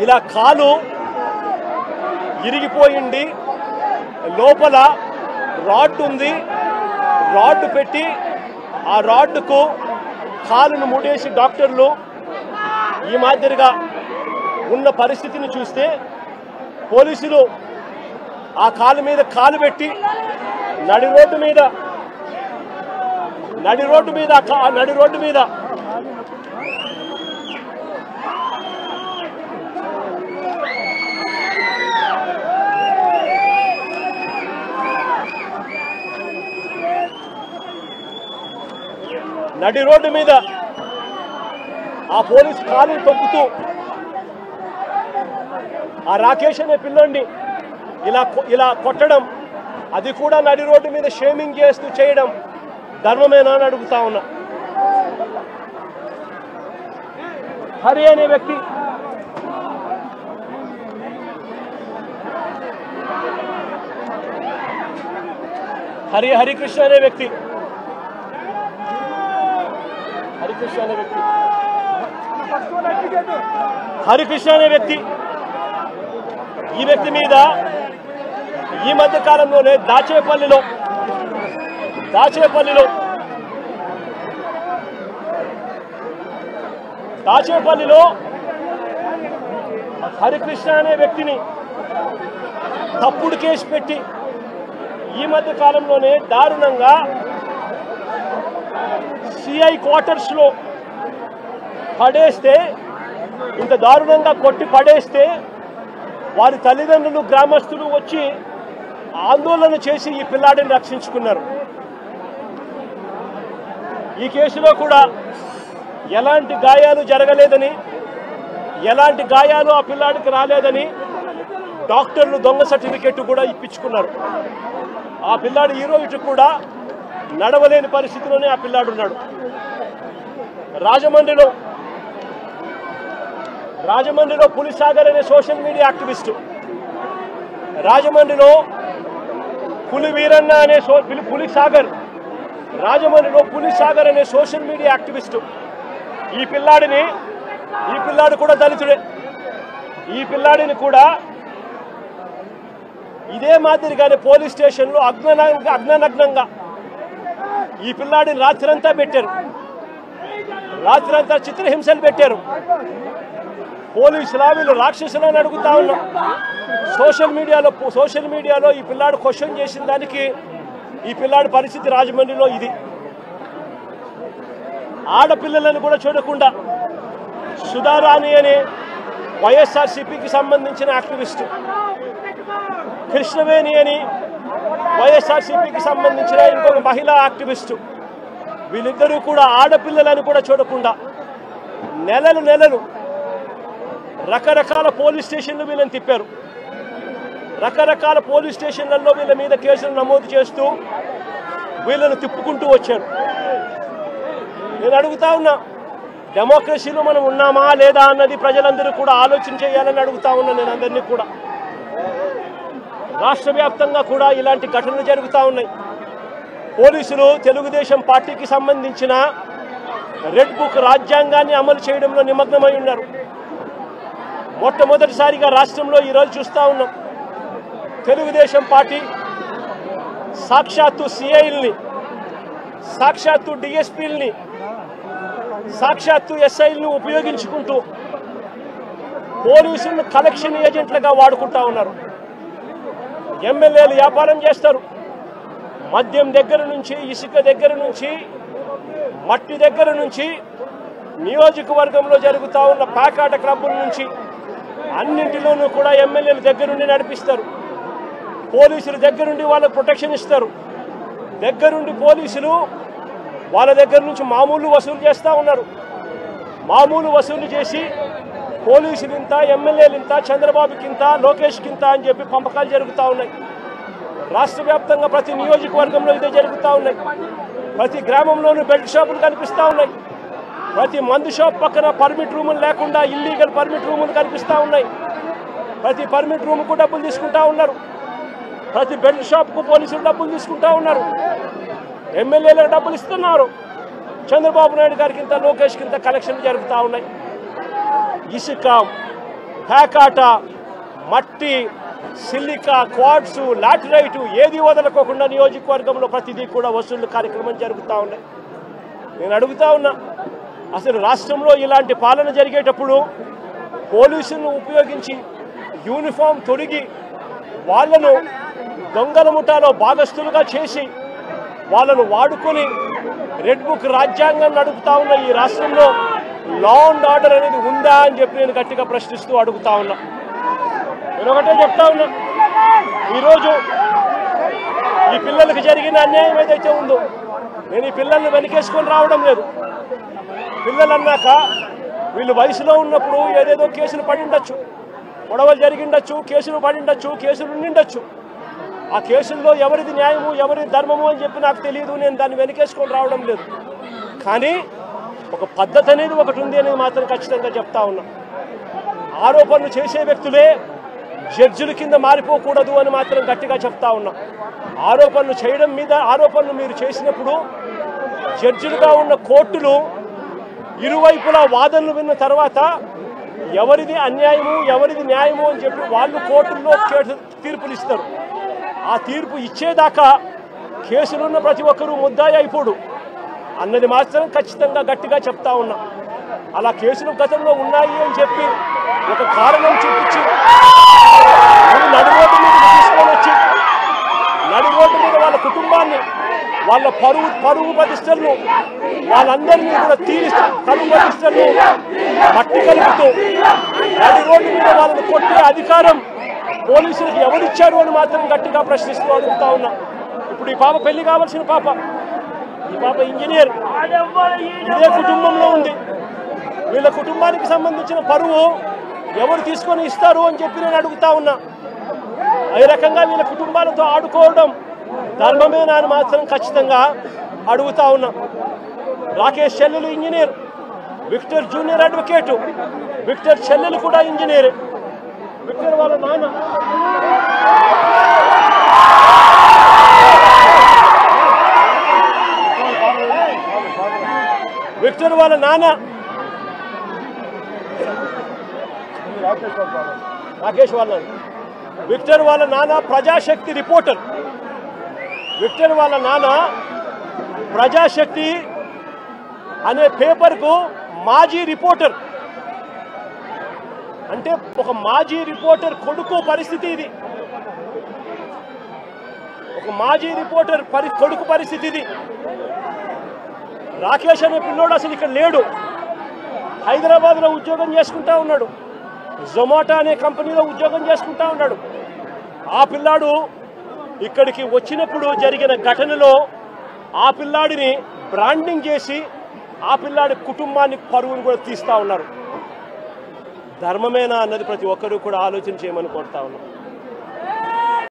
ఇలా కాలు ఇరిగిపోయింది, లోపల రాడ్ ఉంది, రాడ్ పెట్టి ఆ రాడ్కు కాలును ముడేసి డాక్టర్లు ఈ మాదిరిగా ఉన్న పరిస్థితిని చూస్తే పోలీసులు ఆ కాలు మీద కాలు పెట్టి నడి రోడ్డు మీద ఆ పోలీసు కాలు తొక్కుతూ ఆ రాకేష్ అనే పిల్లోడిని ఇలా కొట్టడం, అది కూడా నడి రోడ్డు మీద షేమింగ్ చేస్తూ చేయడం ధర్మమేనా అని అడుగుతా ఉన్నా. హరి అనే వ్యక్తి హరికృష్ణ అనే వ్యక్తి ఈ వ్యక్తి మీద ఈ మధ్య కాలంలోనే దాచేపల్లిలో హరికృష్ణ అనే వ్యక్తిని తప్పుడు కేసు పెట్టి ఈ మధ్య కాలంలోనే దారుణంగా సిఐ క్వార్టర్స్ లో పడేస్తే, ఇంత దారుణంగా కొట్టి పడేస్తే వారి తల్లిదండ్రులు గ్రామస్తులు వచ్చి ఆందోళన చేసి ఈ పిల్లాడిని రక్షించుకున్నారు. ఈ కేసులో కూడా ఎలాంటి గాయాలు జరగలేదని, ఎలాంటి గాయాలు ఆ పిల్లాడికి రాలేదని డాక్టర్లు దొంగ సర్టిఫికెట్ కూడా ఇప్పించుకున్నారు. ఆ పిల్లాడు ఈ రోజు కూడా నడవలేని పరిస్థితిలోనే ఆ పిల్లాడు ఉన్నాడు. రాజమండ్రిలో పులిసాగర్ అనే సోషల్ మీడియా యాక్టివిస్టు, రాజమండ్రిలో పులివీరన్న అనే పులిసాగర్ అనే సోషల్ మీడియా యాక్టివిస్టు ఈ పిల్లాడు కూడా దళితుడే. ఈ పిల్లాడిని కూడా ఇదే మాదిరిగానే పోలీస్ స్టేషన్లో అగ్ననగ్నంగా ఈ పిల్లాడిని రాత్రంతా పెట్టారు, రాత్రంతా చిత్రహింసలు పెట్టారు. పోలీసులా వీళ్ళు రాక్షసులని అడుగుతా ఉన్నాం. సోషల్ మీడియాలో ఈ పిల్లాడు క్వశ్చన్ చేసిన దానికి ఈ పిల్లాడి పరిస్థితి రాజమండ్రిలో ఇది. ఆడపిల్లలను కూడా చూడకుండా సుధారాణి అనే వైఎస్ఆర్సీపీకి సంబంధించిన యాక్టివిస్టు, కృష్ణవేణి అని వైఎస్ఆర్సీపీకి సంబంధించిన ఇంకొక మహిళా యాక్టివిస్టు, వీళ్ళిద్దరూ కూడా ఆడపిల్లలను కూడా చూడకుండా నెలలు రకరకాల పోలీస్ స్టేషన్లు వీళ్ళని తిప్పారు. రకరకాల పోలీస్ స్టేషన్లలో వీళ్ళ మీద కేసులు నమోదు చేస్తూ వీళ్ళను తిప్పుకుంటూ వచ్చారు. నేను అడుగుతా ఉన్నా, డెమోక్రసీలో మనం ఉన్నామా లేదా అన్నది ప్రజలందరూ కూడా ఆలోచన చేయాలని అడుగుతా ఉన్నా నేను అందరినీ కూడా. రాష్ట్ర వ్యాప్తంగా కూడా ఇలాంటి ఘటనలు జరుగుతూ ఉన్నాయి. పోలీసులు తెలుగుదేశం పార్టీకి సంబంధించిన రెడ్ బుక్ రాజ్యాంగాన్ని అమలు చేయడంలో నిమగ్నమై ఉన్నారు. మొట్టమొదటిసారిగా రాష్ట్రంలో ఈరోజు చూస్తూ ఉన్నాం, తెలుగుదేశం పార్టీ సాక్షాత్తు సిఐల్ని, సాక్షాత్తు డిఎస్పీల్ని, సాక్షాత్తు ఎస్ఐల్ని ఉపయోగించుకుంటూ పోలీసులను కలెక్షన్ ఏజెంట్లుగా వాడుకుంటా ఉన్నారు. ఎమ్మెల్యేలు వ్యాపారం చేస్తారు. మద్యం దగ్గర నుంచి, ఇసుక దగ్గర నుంచి, మట్టి దగ్గర నుంచి, నియోజకవర్గంలో జరుగుతూ ఉన్న ప్యాకాట క్లబ్బుల నుంచి అన్నింటిలోనూ కూడా ఎమ్మెల్యేలు దగ్గరుండి నడిపిస్తారు. పోలీసులు దగ్గరుండి వాళ్ళకు ప్రొటెక్షన్ ఇస్తారు. దగ్గరుండి పోలీసులు వాళ్ళ దగ్గర నుంచి మామూలు వసూలు చేస్తూ ఉన్నారు. మామూలు వసూలు చేసి పోలీసులు ఇంత, ఎమ్మెల్యేలు ఇంత, చంద్రబాబుకి ఇంత, లోకేష్కి ఇంత అని చెప్పి పంపకాలు జరుగుతూ ఉన్నాయి. రాష్ట్ర వ్యాప్తంగా ప్రతి నియోజకవర్గంలో ఇదే జరుగుతూ ఉన్నాయి. ప్రతి గ్రామంలోనూ బెల్ట్ షాపులు కనిపిస్తూ ఉన్నాయి. ప్రతి మందు షాప్ పక్కన పర్మిట్ రూములు లేకుండా ఇల్లీగల్ పర్మిట్ రూములు కనిపిస్తూ ఉన్నాయి. ప్రతి పర్మిట్ రూముకు డబ్బులు తీసుకుంటా ఉన్నారు. ప్రతి బెల్ట్ షాప్కు పోలీసులు డబ్బులు తీసుకుంటా ఉన్నారు. ఎమ్మెల్యేలకు డబ్బులు ఇస్తున్నారు. చంద్రబాబు నాయుడు గారికి ఇంత, లోకేష్కి ఇంత కలెక్షన్లు జరుగుతూ ఉన్నాయి. ఇసుక, పేకాట, మట్టి, సిలికా, క్వార్ట్స్, లాటరైటు ఏది వదలకోకుండా నియోజకవర్గంలో ప్రతిదీ కూడా వసూళ్లు కార్యక్రమం జరుగుతూ ఉన్నాయి. నేను అడుగుతా ఉన్నా, అసలు రాష్ట్రంలో ఇలాంటి పాలన జరిగేటప్పుడు పోలీసులను ఉపయోగించి యూనిఫామ్ తొడిగి వాళ్ళను దొంగల ముఠాలో భాగస్థులుగా చేసి వాళ్ళను వాడుకొని రెడ్ బుక్ రాజ్యాంగం నడుపుతా ఉన్న ఈ రాష్ట్రంలో లా అండ్ ఆర్డర్ అనేది ఉందా అని చెప్పి నేను గట్టిగా ప్రశ్నిస్తూ అడుగుతా ఉన్నా. నేను ఒకటే చెప్తా ఉన్నా, ఈరోజు ఈ పిల్లలకు జరిగిన అన్యాయం ఏదైతే ఉందో నేను ఈ పిల్లల్ని వెనకేసుకొని రావడం లేదు. పిల్లలు అన్నాక వీళ్ళు వయసులో ఉన్నప్పుడు ఏదేదో కేసులు పడిండొచ్చు, గొడవలు జరిగిండొచ్చు, కేసులు పడిండొచ్చు, కేసులు ఉండిండొచ్చు. ఆ కేసుల్లో ఎవరిది న్యాయము ఎవరిది ధర్మము అని చెప్పి నాకు తెలియదు. నేను దాన్ని వెనకేసుకొని రావడం లేదు. కానీ ఒక పద్ధతి అనేది ఒకటి ఉంది అనేది మాత్రం ఖచ్చితంగా చెప్తా ఉన్నా. ఆరోపణలు చేసే వ్యక్తులే జడ్జిల కింద మారిపోకూడదు అని మాత్రం గట్టిగా చెప్తా ఉన్నా. ఆరోపణలు చేయడం మీద ఆరోపణలు మీరు చేసినప్పుడు జడ్జిలుగా ఉన్న కోర్టులు ఇరువైపులా వాదనలు విన్న తర్వాత ఎవరిది అన్యాయము ఎవరిది న్యాయము అని చెప్పి వాళ్ళు కోర్టుల్లో తీర్పులు ఇస్తారు. ఆ తీర్పు ఇచ్చేదాకా కేసులున్న ప్రతి ఒక్కరూ ముద్దాయి అయిపోడు అన్నది మాత్రం ఖచ్చితంగా గట్టిగా చెప్తా ఉన్నా. అలా కేసులు గతంలో ఉన్నాయి అని చెప్పి ఒక కారణం చూపించి నడి రోడ్డు మీద తీసుకొని వచ్చి నడి రోడ్డు మీద వాళ్ళ కుటుంబాన్ని వాళ్ళ పరువు ప్రతిష్టలను వాళ్ళందరినీ కూడా పరువు ప్రతిష్టలను మట్టి కలుపుతూ నడి రోడ్డు మీద వాళ్ళని కొట్టే అధికారం పోలీసులకు ఎవరిచ్చారు అని మాత్రం గట్టిగా ప్రశ్నిస్తూ అడుగుతా ఉన్నా. ఇప్పుడు ఈ పాప పెళ్లి కావాల్సిన పాప, ఈ పాప ఇంజనీర్, ఇదే కుటుంబంలో ఉంది. వీళ్ళ కుటుంబానికి సంబంధించిన పరువు ఎవరు తీసుకొని ఇస్తారు అని చెప్పి నేను అడుగుతా ఉన్నా. ఈ రకంగా వీళ్ళ కుటుంబాలతో ఆడుకోవడం ధర్మమేనా అని మాత్రం ఖచ్చితంగా అడుగుతా ఉన్నా. రాకేష్ చెల్లెలు engineer, Victor junior advocate, Victor చెల్లెలు కూడా ఇంజనీర్, విక్టర్ వాళ్ళ నాన్న రాకేష్ వాళ్ళ విక్టర్ వాళ్ళ నాన్న ప్రజాశక్తి రిపోర్టర్. విక్టర్ వాళ్ళ నాన్న ప్రజాశక్తి అనే పేపర్కు మాజీ రిపోర్టర్. అంటే ఒక మాజీ రిపోర్టర్ కొడుకు పరిస్థితి ఇది. ఒక మాజీ రిపోర్టర్ కొడుకు పరిస్థితి ఇది. రాకేష్ అనే పిల్లోడు అసలు ఇక్కడ లేడు, హైదరాబాద్లో ఉద్యోగం చేసుకుంటా ఉన్నాడు, జొమాటో అనే కంపెనీలో ఉద్యోగం చేసుకుంటా ఉన్నాడు. ఆ పిల్లాడు ఇక్కడికి వచ్చినప్పుడు జరిగిన ఘటనలో ఆ పిల్లాడిని బ్రాండింగ్ చేసి ఆ పిల్లాడి కుటుంబానికి పరువును కూడా తీస్తా ఉన్నారు. ధర్మమేనా అన్నది ప్రతి ఒక్కరూ కూడా ఆలోచన చేయమని కోరుతా ఉన్నాం.